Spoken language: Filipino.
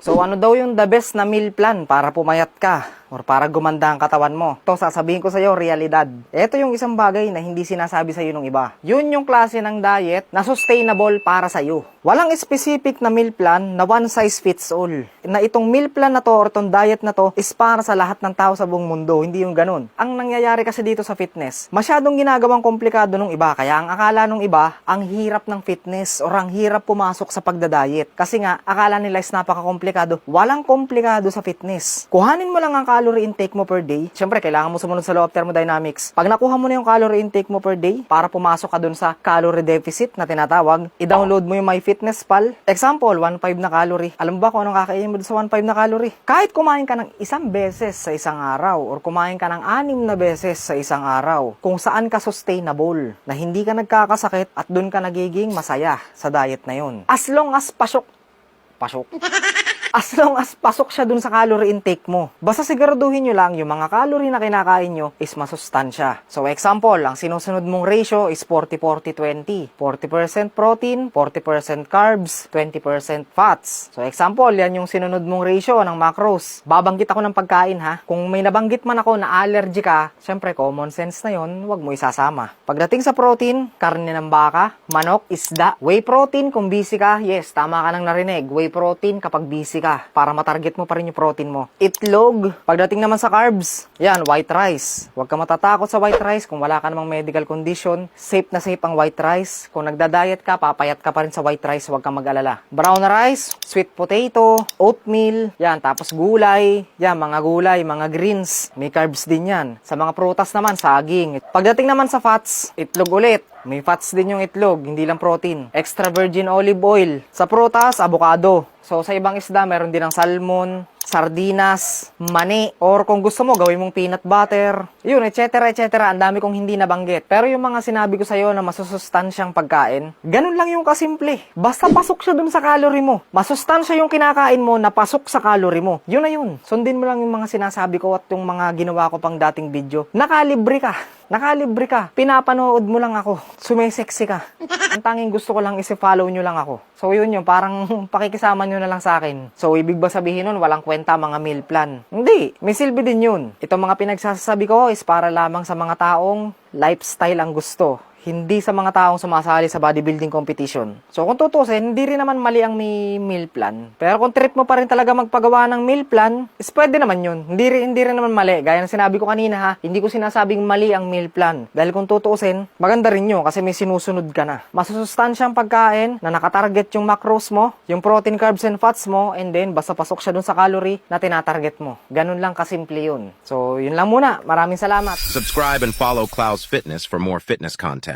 So ano daw yung the best na meal plan para pumayat ka or para gumanda ang katawan mo? Ito, sasabihin ko sa iyo, realidad. Ito yung isang bagay na hindi sinasabi sa iyo ng iba. Yun yung klase ng diet na sustainable para sa iyo. Walang specific na meal plan na one size fits all. Na itong meal plan na to or itong diet na to is para sa lahat ng tao sa buong mundo. Hindi yung ganun. Ang nangyayari kasi dito sa fitness, masyadong ginagawang komplikado ng iba. Kaya ang akala ng iba, ang hirap ng fitness or ang hirap pumasok sa pagda-diet. Kasi nga, akala nila is napaka-komplikado. Walang komplikado sa fitness. Kuhanin mo lang ang calorie intake mo per day. Siyempre, kailangan mo sumunod sa law of thermodynamics. Pag nakuha mo na yung calorie intake mo per day, para pumasok ka dun sa calorie deficit na tinatawag, i-download mo yung MyFitnessPal. Example, 1.5 na calorie. Alam mo ba kung anong kakainin mo sa 1.5 na calorie? Kahit kumain ka ng isang beses sa isang araw or kumain ka ng 6 na beses sa isang araw, kung saan ka sustainable, na hindi ka nagkakasakit at dun ka nagiging masaya sa diet na yun. As long as pasok. As long as pasok siya dun sa calorie intake mo. Basta siguraduhin nyo lang yung mga calorie na kinakain nyo is masustansya. So example, ang sinusunod mong ratio is 40-40-20. 40% protein, 40% carbs, 20% fats. So example, yan yung sinunod mong ratio ng macros. Babanggit ako ng pagkain ha. Kung may nabanggit man ako na allergy ka, syempre common sense na yon, wag mo isasama. Pagdating sa protein, karne ng baka, manok, isda, whey protein kung busy ka, yes, tama ka nang narinig. Whey protein kapag busy ka, para matarget mo pa rin yung protein mo. Itlog. Pagdating naman sa carbs, yan, white rice. Huwag ka matatakot sa white rice kung wala ka namang medical condition. Safe na safe ang white rice. Kung nagda-diet ka, papayat ka pa rin sa white rice, huwag kang mag-alala. Brown rice, sweet potato, oatmeal, yan, tapos gulay, yan, mga gulay, mga greens. May carbs din yan. Sa mga prutas naman, saging. Pagdating naman sa fats, itlog ulit. May fats din yung itlog, hindi lang protein. Extra virgin olive oil. Sa prutas, avocado. So, sa ibang isda, meron din ng salmon, sardinas, mani, or kung gusto mo, gawin mong peanut butter. Yun, etc. etc. Ang dami kong hindi nabanggit. Pero yung mga sinabi ko sa'yo na masusustansyang pagkain, ganun lang yung kasimple. Basta pasok siya dun sa calorie mo. Masustansya yung kinakain mo na pasok sa calorie mo. Yun na yun. Sundin mo lang yung mga sinasabi ko at yung mga ginawa ko pang dating video. Nakalibre ka. Nakalibre ka. Pinapanood mo lang ako. Sumisexy ka. Ang tanging gusto ko lang is follow nyo lang ako. So yun yung parang pakikisama nyo na lang sa akin. So ibig ba sabihin nun walang kwenta mga meal plan? Hindi. May silbi din yun. Itong mga pinagsasabi ko is para lamang sa mga taong lifestyle ang gusto. Hindi sa mga taong sumasali sa bodybuilding competition. So kung tutusin, hindi rin naman mali ang may meal plan. Pero kung trip mo pa rin talaga magpagawa ng meal plan, is pwede naman yun. Hindi rin naman mali. Gaya ng sinabi ko kanina ha, hindi ko sinasabing mali ang meal plan. Dahil kung tutusin, maganda rin yun kasi may sinusunod ka na. Masusustansyang pagkain na nakatarget yung macros mo, yung protein, carbs, and fats mo, and then basta pasok siya dun sa calorie na tinatarget mo. Ganun lang kasimple yun. So yun lang muna. Maraming salamat. Subscribe and follow Clouds Fitness for more fitness content.